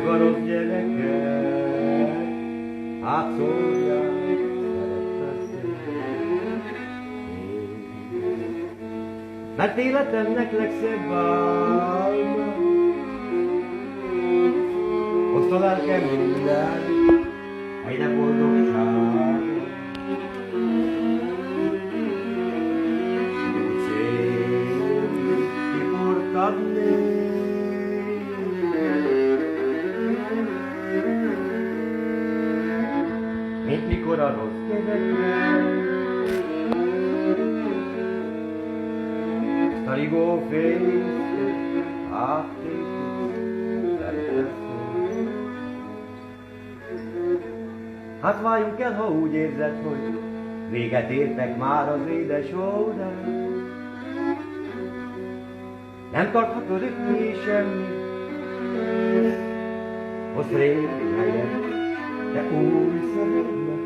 Azok a rossz gyerekek, hát szólják, mert életemnek legszebb álma, hozta lelkem minden, egyre boldogság. Szép kiportad mint mikor a rossz gyerekek, a rigó fény, hát váljunk el, ha úgy érzed, hogy véget értek már az édes órán. Nem tarthat örökké semmi, hozz régi helyet, de új szeretnek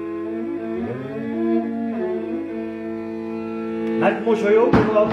jönnek. Mert mosolyogva